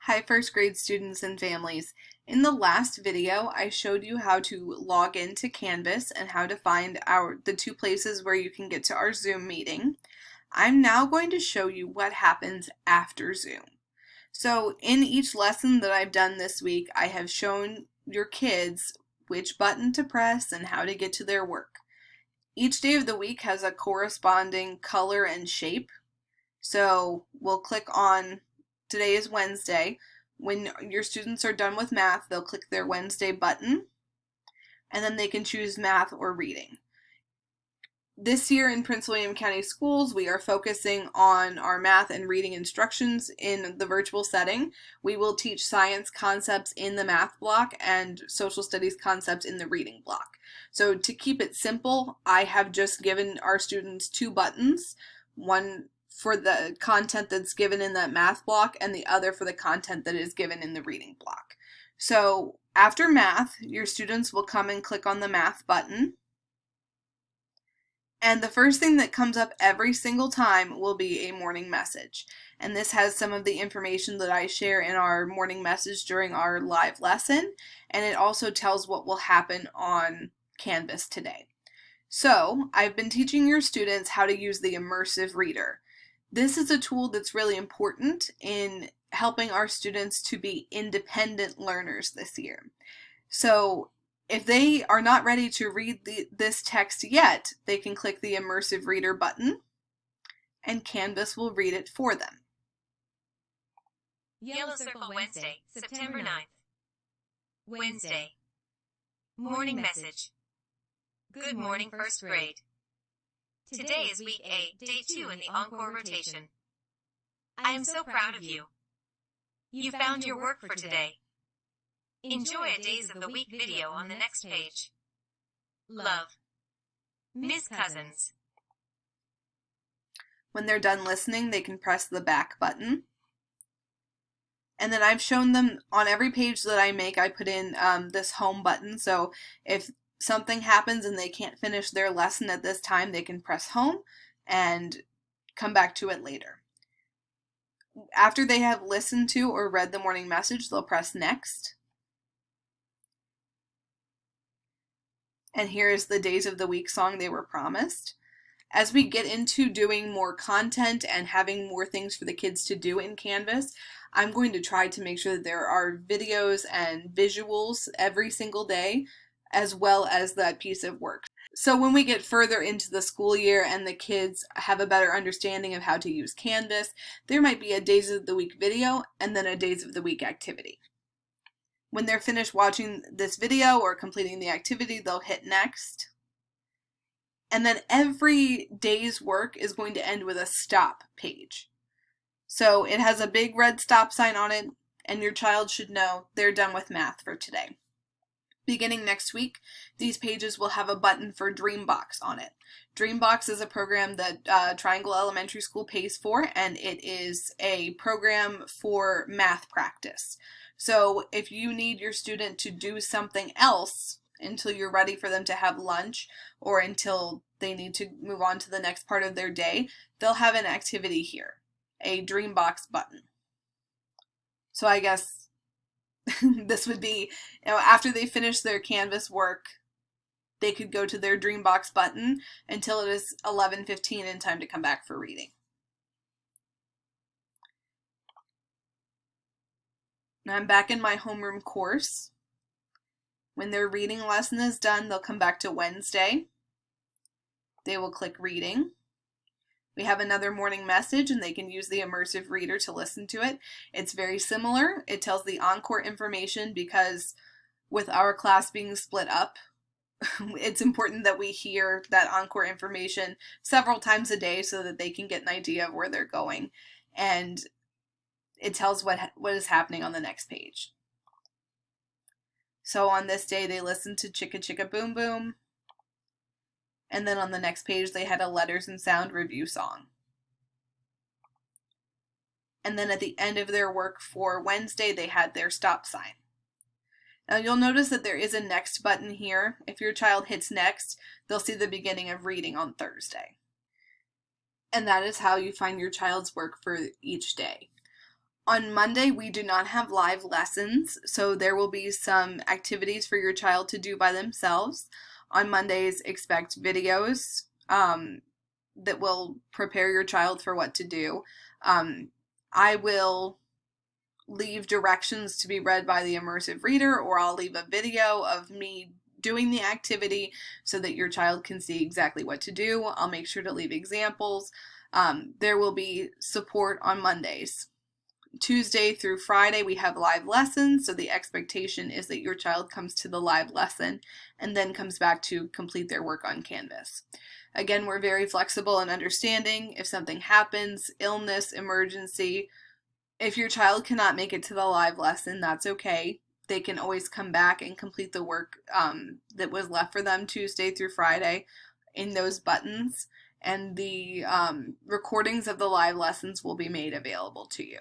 Hi, first grade students and families. In the last video, I showed you how to log into Canvas and how to find the two places where you can get to our Zoom meeting. I'm now going to show you what happens after Zoom. So in each lesson that I've done this week, I have shown your kids which button to press and how to get to their work. Each day of the week has a corresponding color and shape. So we'll click on, today is Wednesday. When your students are done with math, they'll click their Wednesday button, and then they can choose math or reading. This year in Prince William County Schools, we are focusing on our math and reading instructions in the virtual setting. We will teach science concepts in the math block and social studies concepts in the reading block. So to keep it simple, I have just given our students two buttons, one for the content that's given in that math block and the other for the content that is given in the reading block. So after math, your students will come and click on the math button. And the first thing that comes up every single time will be a morning message. And this has some of the information that I share in our morning message during our live lesson. And it also tells what will happen on Canvas today. So I've been teaching your students how to use the Immersive Reader. This is a tool that's really important in helping our students to be independent learners this year. So if they are not ready to read this text yet, they can click the Immersive Reader button and Canvas will read it for them. Yellow Circle Wednesday, September 9th. Wednesday. Morning message. Good morning, first grade. Today is week 8, day 2 in the encore rotation. I am so proud of you. You found your work for today. Enjoy a Days of the Week video on the next page. Love. Miss Cousins. When they're done listening, they can press the back button. And then I've shown them on every page that I make, I put in this home button. So if something happens and they can't finish their lesson at this time, they can press home and come back to it later. After they have listened to or read the morning message, they'll press next. And here is the Days of the Week song they were promised. As we get into doing more content and having more things for the kids to do in Canvas, I'm going to try to make sure that there are videos and visuals every single day, as well as that piece of work. So when we get further into the school year and the kids have a better understanding of how to use Canvas, there might be a Days of the Week video and then a Days of the Week activity. When they're finished watching this video or completing the activity, they'll hit next. And then every day's work is going to end with a stop page. So it has a big red stop sign on it, and your child should know they're done with math for today. Beginning next week, these pages will have a button for Dreambox on it. Dreambox is a program that Triangle Elementary School pays for, and it is a program for math practice. So if you need your student to do something else until you're ready for them to have lunch or until they need to move on to the next part of their day, they'll have an activity here, a Dreambox button. So I guess this would be, after they finish their Canvas work, they could go to their Dreambox button until it is 11:15 and time to come back for reading. Now I'm back in my homeroom course. When their reading lesson is done, they'll come back to Wednesday. They will click reading. We have another morning message and they can use the Immersive Reader to listen to it. It's very similar. It tells the encore information because with our class being split up, it's important that we hear that encore information several times a day so that they can get an idea of where they're going. And it tells what is happening on the next page. So on this day, they listened to Chicka Chicka Boom Boom. And then on the next page, they had a letters and sound review song. And then at the end of their work for Wednesday, they had their stop sign. Now you'll notice that there is a next button here. If your child hits next, they'll see the beginning of reading on Thursday. And that is how you find your child's work for each day. On Monday, we do not have live lessons, so there will be some activities for your child to do by themselves. On Mondays, expect videos that will prepare your child for what to do. I will leave directions to be read by the Immersive Reader, or I'll leave a video of me doing the activity so that your child can see exactly what to do. I'll make sure to leave examples. There will be support on Mondays. Tuesday through Friday, we have live lessons, so the expectation is that your child comes to the live lesson and then comes back to complete their work on Canvas. Again, we're very flexible and understanding. If something happens, illness, emergency, if your child cannot make it to the live lesson, that's okay. They can always come back and complete the work that was left for them Tuesday through Friday in those buttons, and the recordings of the live lessons will be made available to you.